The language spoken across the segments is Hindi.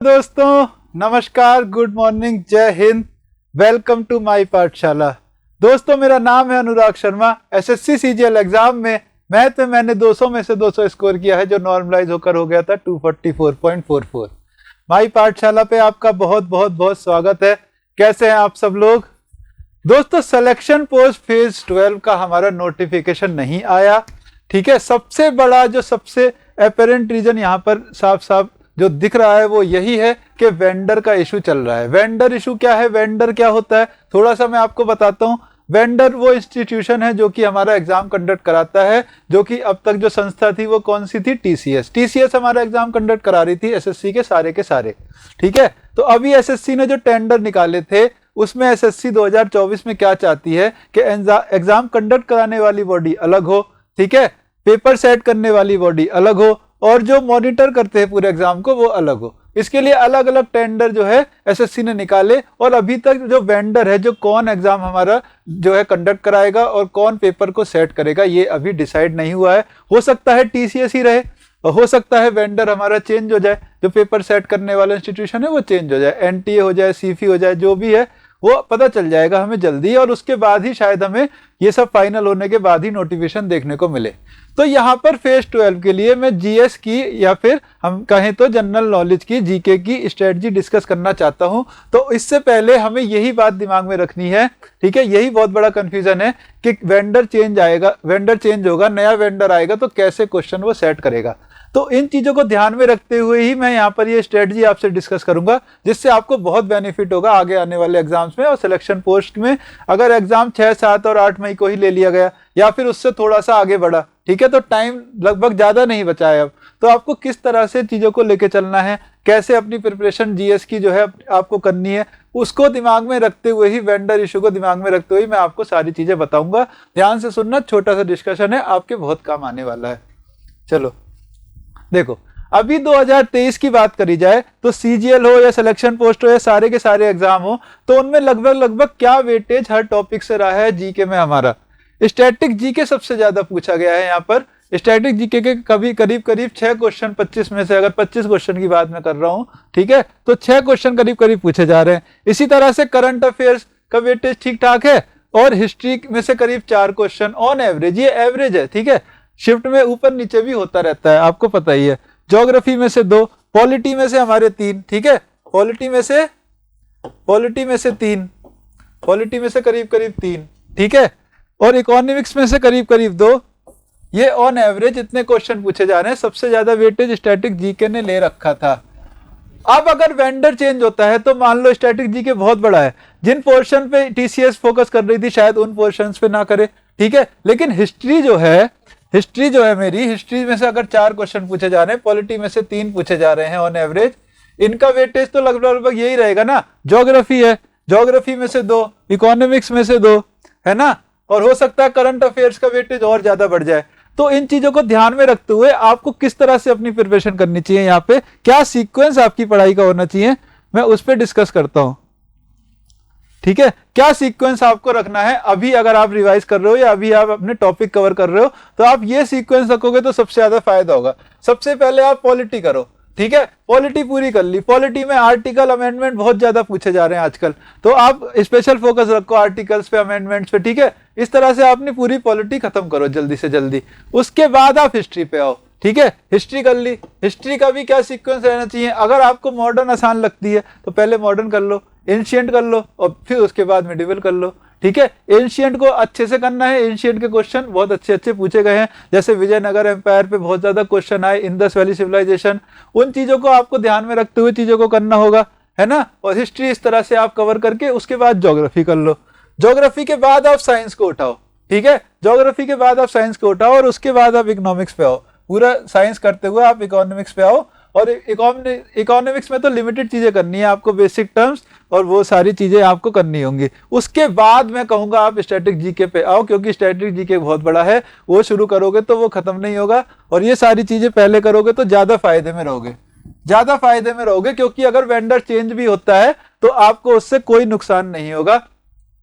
दोस्तों नमस्कार, गुड मॉर्निंग, जय हिंद, वेलकम टू माय पाठशाला। दोस्तों मेरा नाम है Anurag Sharma. SSC CGL exam में मैथ में मैंने 200 में से 200 स्कोर किया है, जो नॉर्मलाइज होकर हो गया था 244.44। माय पाठशाला पे आपका बहुत बहुत बहुत स्वागत है। कैसे हैं आप सब लोग? दोस्तों सिलेक्शन पोस्ट फेज 12 का हमारा नोटिफिकेशन नहीं आया। ठीक है, सबसे बड़ा जो सबसे अपेरेंट रीजन यहाँ पर साफ साफ जो दिख रहा है वो यही है कि वेंडर का इशू चल रहा है। वेंडर इशू क्या है, वेंडर क्या होता है, थोड़ा सा मैं आपको बताता हूँ। वेंडर वो इंस्टीट्यूशन है जो कि हमारा एग्जाम कंडक्ट कराता है, जो कि अब तक जो संस्था थी वो कौन सी थी, टीसीएस हमारा एग्जाम कंडक्ट करा रही थी एसएससी के सारे। ठीक है, तो अभी एसएससी ने जो टेंडर निकाले थे उसमें एसएससी 2024 में क्या चाहती है कि एग्जाम कंडक्ट कराने वाली बॉडी अलग हो, ठीक है, पेपर सेट करने वाली बॉडी अलग हो, और जो मॉनिटर करते हैं पूरे एग्जाम को वो अलग हो। इसके लिए अलग अलग टेंडर जो है एसएससी ने निकाले, और अभी तक जो वेंडर है, जो कौन एग्जाम हमारा जो है कंडक्ट कराएगा और कौन पेपर को सेट करेगा, ये अभी डिसाइड नहीं हुआ है। हो सकता है टीसीएस ही रहे, हो सकता है वेंडर हमारा चेंज हो जाए, जो पेपर सेट करने वाला इंस्टीट्यूशन है वो चेंज हो जाए, एनटीए हो जाए, सीफी हो जाए, जो भी है वो पता चल जाएगा हमें जल्दी, और उसके बाद ही शायद हमें ये सब फाइनल होने के बाद ही नोटिफिकेशन देखने को मिले। तो यहाँ पर फेज 12 के लिए मैं जीएस की या फिर हम कहें तो जनरल नॉलेज की, जीके की स्ट्रेटजी डिस्कस करना चाहता हूँ। तो इससे पहले हमें यही बात दिमाग में रखनी है, ठीक है, यही बहुत बड़ा कंफ्यूजन है कि वेंडर चेंज आएगा, वेंडर चेंज होगा, नया वेंडर आएगा तो कैसे क्वेश्चन वो सेट करेगा। तो इन चीजों को ध्यान में रखते हुए ही मैं यहाँ पर ये स्ट्रेटजी आपसे डिस्कस करूंगा, जिससे आपको बहुत बेनिफिट होगा आगे आने वाले एग्जाम्स में और सिलेक्शन पोस्ट में। अगर एग्जाम 6, 7 और 8 मई को ही ले लिया गया या फिर उससे थोड़ा सा आगे बढ़ा, ठीक है, तो टाइम लगभग ज्यादा नहीं बचा है अब, तो आपको किस तरह से चीजों को लेके चलना है, कैसे अपनी प्रिपरेशन जीएस की जो है आपको करनी है, उसको दिमाग में रखते हुए ही, वेंडर इशू को दिमाग में रखते हुए मैं आपको सारी चीजें बताऊंगा। ध्यान से सुनना, छोटा सा डिस्कशन है, आपके बहुत काम आने वाला है। चलो देखो, अभी 2023 की बात करी जाए तो सीजीएल हो या सिलेक्शन पोस्ट हो या सारे के सारे एग्जाम हो, तो उनमें लगभग क्या वेटेज हर टॉपिक से रहा है जीके में हमारा। स्टैटिक जीके सबसे ज्यादा पूछा गया है यहाँ पर। स्टैटिक जीके के कभी करीब 6 क्वेश्चन 25 में से, अगर 25 क्वेश्चन की बात मैं कर रहा हूँ, ठीक है, तो 6 क्वेश्चन करीब पूछे जा रहे हैं। इसी तरह से करंट अफेयर्स का वेटेज ठीक ठाक है, और हिस्ट्री में से करीब 4 क्वेश्चन ऑन एवरेज, ये एवरेज है, ठीक है, शिफ्ट में ऊपर नीचे भी होता रहता है, आपको पता ही है। ज्योग्राफी में से 2, पॉलिटी में से हमारे 3, ठीक है, पॉलिटी में से 3, पॉलिटी में से करीब 3, ठीक है, और इकोनॉमिक्स में से करीब 2। ये ऑन एवरेज इतने क्वेश्चन पूछे जा रहे हैं। सबसे ज्यादा वेटेज स्टैटिक जीके ने ले रखा था। अब अगर वेंडर चेंज होता है तो मान लो स्टैटिक जीके बहुत बड़ा है, जिन पोर्शन पे टीसीएस फोकस कर रही थी शायद उन पोर्शंस पे ना करे, ठीक है, लेकिन हिस्ट्री जो है मेरी, हिस्ट्री में से अगर 4 क्वेश्चन पूछे जा रहे हैं, पॉलिटी में से 3 पूछे जा रहे हैं ऑन एवरेज, इनका वेटेज तो लगभग यही रहेगा ना। ज्योग्राफी है, ज्योग्राफी में से 2, इकोनॉमिक्स में से 2, है ना, और हो सकता है करंट अफेयर्स का वेटेज और ज्यादा बढ़ जाए। तो इन चीजों को ध्यान में रखते हुए आपको किस तरह से अपनी प्रिपरेशन करनी चाहिए, यहाँ पे क्या सीक्वेंस आपकी पढ़ाई का होना चाहिए, मैं उस पर डिस्कस करता हूं। ठीक है, क्या सीक्वेंस आपको रखना है अभी, अगर आप रिवाइज कर रहे हो या अभी आप अपने टॉपिक कवर कर रहे हो, तो आप ये सीक्वेंस रखोगे तो सबसे ज्यादा फायदा होगा। सबसे पहले आप पॉलिटी करो, ठीक है, पॉलिटी पूरी कर ली। पॉलिटी में आर्टिकल अमेंडमेंट बहुत ज्यादा पूछे जा रहे हैं आजकल, तो आप स्पेशल फोकस रखो आर्टिकल्स पे, अमेंडमेंट्स पे, ठीक है। इस तरह से आपने पूरी पॉलिटी खत्म करो जल्दी से जल्दी। उसके बाद आप हिस्ट्री पे आओ, ठीक है, हिस्ट्री कर ली। हिस्ट्री का भी क्या सीक्वेंस रहना चाहिए, अगर आपको मॉडर्न आसान लगती है तो पहले मॉडर्न कर लो, एंशिएंट कर लो, और फिर उसके बाद मिडिवल कर लो, ठीक है। एंशिएंट को अच्छे से करना है, एंशिएंट के क्वेश्चन बहुत अच्छे पूछे गए हैं, जैसे विजयनगर एम्पायर पे बहुत ज्यादा क्वेश्चन आए, इंडस वैली सिविलाइजेशन, उन चीजों को आपको ध्यान में रखते हुए चीजों को करना होगा, है ना। और हिस्ट्री इस तरह से आप कवर करके उसके बाद ज्योग्राफी कर लो। ज्योग्राफी के बाद आप साइंस को उठाओ, ठीक है, ज्योग्राफी के बाद आप साइंस को उठाओ, और उसके बाद आप इकोनॉमिक्स पे आओ। पूरा साइंस करते हुए आप इकोनॉमिक्स पे आओ, और इकोनॉमिक्स में तो लिमिटेड चीजें करनी है आपको, बेसिक टर्म्स और वो सारी चीजें आपको करनी होंगी। उसके बाद मैं कहूंगा आप स्टैटिक जीके पे आओ, क्योंकि स्टैटिक जीके बहुत बड़ा है, वो शुरू करोगे तो वो खत्म नहीं होगा, और ये सारी चीजें पहले करोगे तो ज्यादा फायदे में रहोगे, क्योंकि अगर वेंडर चेंज भी होता है तो आपको उससे कोई नुकसान नहीं होगा,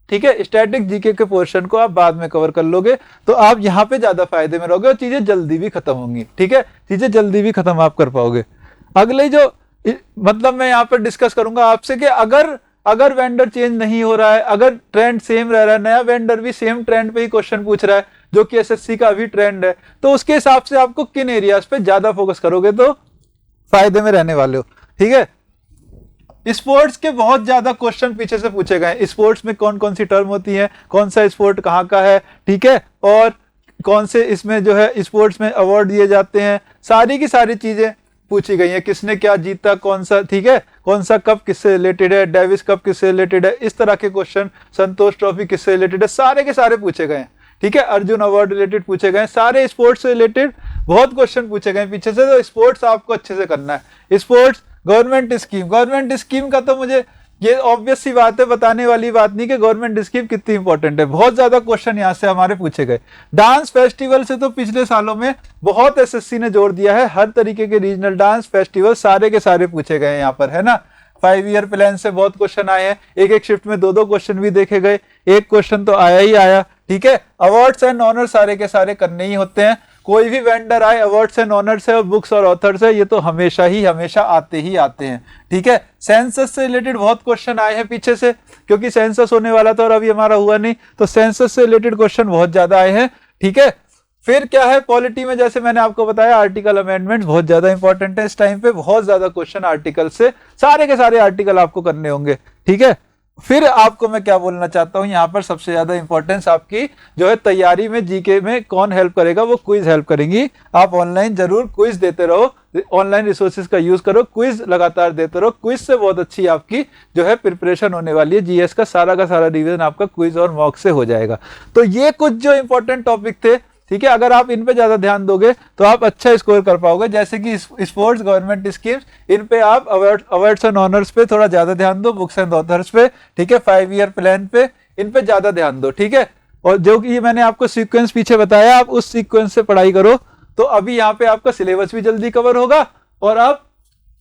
ठीक है। स्टैटिक जीके के पोर्शन को आप बाद में कवर कर लोगे तो आप यहाँ पे ज्यादा फायदे में रहोगे, और चीजें जल्दी भी खत्म होंगी, ठीक है, चीजें जल्दी भी खत्म आप कर पाओगे। अगले जो मतलब मैं यहाँ पर डिस्कस करूंगा आपसे कि अगर वेंडर चेंज नहीं हो रहा है, अगर ट्रेंड सेम रह रहा है, नया वेंडर भी सेम ट्रेंड पे ही क्वेश्चन पूछ रहा है जो कि एसएससी का अभी ट्रेंड है, तो उसके हिसाब से आपको किन एरियाज पे ज्यादा फोकस करोगे तो फायदे में रहने वाले हो। ठीक है, स्पोर्ट्स के बहुत ज्यादा क्वेश्चन पीछे से पूछे गए। स्पोर्ट्स में कौन कौन सी टर्म होती है, कौन सा स्पोर्ट कहाँ का है, ठीक है, और कौन से इसमें जो है स्पोर्ट्स में अवार्ड दिए जाते हैं, सारी की सारी चीजें पूछी गई है। किसने क्या जीता, कौन सा, ठीक है, कौन सा कप किससे रिलेटेड है, डेविस कप किससे रिलेटेड है, इस तरह के क्वेश्चन, संतोष ट्रॉफी किससे रिलेटेड है, सारे के सारे पूछे गए हैं। ठीक है, अर्जुन अवार्ड रिलेटेड पूछे गए, सारे स्पोर्ट्स से रिलेटेड बहुत क्वेश्चन पूछे गए पीछे से। तो स्पोर्ट्स आपको अच्छे से करना है। स्पोर्ट्स गवर्नमेंट स्कीम का तो मुझे ये ऑब्वियस सी बात है, बताने वाली बात नहीं कि गवर्नमेंट स्कीम कितनी इंपॉर्टेंट है। बहुत ज्यादा क्वेश्चन यहाँ से हमारे पूछे गए। डांस फेस्टिवल से तो पिछले सालों में बहुत एसएससी ने जोड़ दिया है, हर तरीके के रीजनल डांस फेस्टिवल सारे के सारे पूछे गए यहाँ पर, है ना। 5 ईयर प्लान से बहुत क्वेश्चन आए हैं, एक शिफ्ट में 2 क्वेश्चन भी देखे गए, एक क्वेश्चन तो आया ही आया। ठीक है, अवार्ड्स एंड ऑनर सारे के सारे करने ही होते हैं। कोई भी वेंडर आए, अवार्ड्स एंड ऑनर्स है और बुक्स और ऑथर्स है, ये तो हमेशा आते ही आते हैं। ठीक है, सेंसस से रिलेटेड बहुत क्वेश्चन आए हैं पीछे से, क्योंकि सेंसस होने वाला था और अभी हमारा हुआ नहीं, तो सेंसस से रिलेटेड क्वेश्चन बहुत ज्यादा आए हैं। ठीक है, फिर क्या है, पॉलिटी में जैसे मैंने आपको बताया आर्टिकल अमेंडमेंट बहुत ज्यादा इंपॉर्टेंट है इस टाइम पे, बहुत ज्यादा क्वेश्चन आर्टिकल से, सारे के सारे आर्टिकल आपको करने होंगे। ठीक है, फिर आपको मैं क्या बोलना चाहता हूं, यहाँ पर सबसे ज्यादा इंपॉर्टेंस आपकी जो है तैयारी में, जीके में कौन हेल्प करेगा, वो क्विज हेल्प करेंगी। आप ऑनलाइन जरूर क्विज देते रहो, ऑनलाइन रिसोर्सेज का यूज करो, क्विज लगातार देते रहो। क्विज से बहुत अच्छी आपकी जो है प्रिपरेशन होने वाली है। जीएस का सारा रिवीजन आपका क्विज और मॉक से हो जाएगा। तो ये कुछ जो इंपॉर्टेंट टॉपिक थे, ठीक है, अगर आप इन पे ज्यादा ध्यान दोगे तो आप अच्छा स्कोर कर पाओगे। जैसे कि स्पोर्ट्स, गवर्नमेंट स्कीम्स, इन पे आप अवार्ड्स एंड ऑनर्स पे थोड़ा ज्यादा ध्यान दो, बुक्स एंड ऑथर्स पे, ठीक है, 5 ईयर प्लान पे, इन पे ज्यादा ध्यान दो। ठीक है, और जो कि मैंने आपको सीक्वेंस पीछे बताया, आप उस सीक्वेंस से पढ़ाई करो, तो अभी यहाँ पे आपका सिलेबस भी जल्दी कवर होगा और आप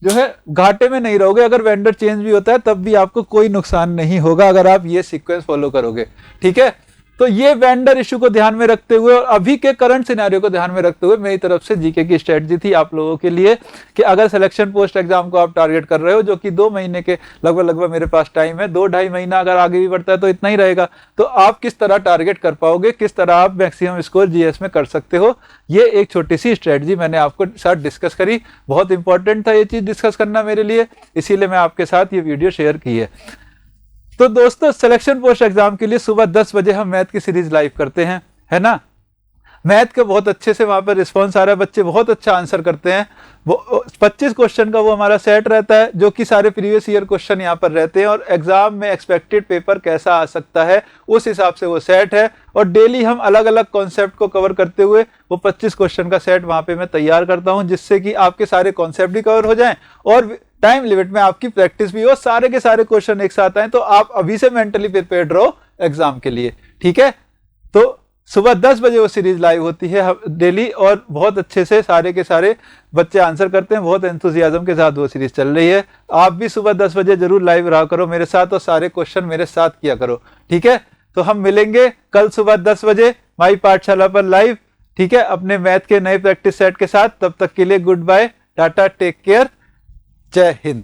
जो है घाटे में नहीं रहोगे। अगर वेंडर चेंज भी होता है तब भी आपको कोई नुकसान नहीं होगा अगर आप ये सीक्वेंस फॉलो करोगे। ठीक है, तो ये वेंडर इशू को ध्यान में रखते हुए और अभी के करंट सिनेरियो को ध्यान में रखते हुए मेरी तरफ से जीके की स्ट्रेटजी थी आप लोगों के लिए कि अगर सिलेक्शन पोस्ट एग्जाम को आप टारगेट कर रहे हो, जो कि 2 महीने के लगभग मेरे पास टाइम है, 2-2.5 महीना अगर आगे भी बढ़ता है तो इतना ही रहेगा, तो आप किस तरह टारगेट कर पाओगे, किस तरह आप मैक्सिमम स्कोर जीएस में कर सकते हो, ये एक छोटी सी स्ट्रेटजी मैंने आपको साथ डिस्कस करी। बहुत इंपॉर्टेंट था ये चीज डिस्कस करना मेरे लिए, इसीलिए मैं आपके साथ ये वीडियो शेयर की है। तो दोस्तों, सिलेक्शन पोस्ट एग्जाम के लिए सुबह 10 बजे हम मैथ की सीरीज लाइव करते हैं, है ना। मैथ के बहुत अच्छे से वहां पर रिस्पॉन्स आ रहा है, बच्चे बहुत अच्छा आंसर करते हैं। वो 25 क्वेश्चन का वो हमारा सेट रहता है, जो कि सारे प्रीवियस ईयर क्वेश्चन यहाँ पर रहते हैं और एग्जाम में एक्सपेक्टेड पेपर कैसा आ सकता है उस हिसाब से वो सेट है। और डेली हम अलग अलग कॉन्सेप्ट को कवर करते हुए वो 25 क्वेश्चन का सेट वहां पे मैं तैयार करता हूं, जिससे कि आपके सारे कॉन्सेप्ट भी कवर हो जाएं और टाइम लिमिट में आपकी प्रैक्टिस भी हो, सारे के सारे क्वेश्चन एक साथ आए, तो आप अभी से मेंटली प्रिपेयर्ड रहो एग्जाम के लिए। ठीक है, तो सुबह 10 बजे वो सीरीज लाइव होती है डेली और बहुत अच्छे से सारे के सारे बच्चे आंसर करते हैं, बहुत एंथुसियाज्म के साथ वो सीरीज चल रही है। आप भी सुबह 10 बजे जरूर लाइव रहा करो मेरे साथ और सारे क्वेश्चन मेरे साथ किया करो। ठीक है, तो हम मिलेंगे कल सुबह 10 बजे माई पाठशाला पर लाइव, ठीक है, अपने मैथ के नए प्रैक्टिस सेट के साथ। तब तक के लिए good bye, tata, take care, जय हिंद।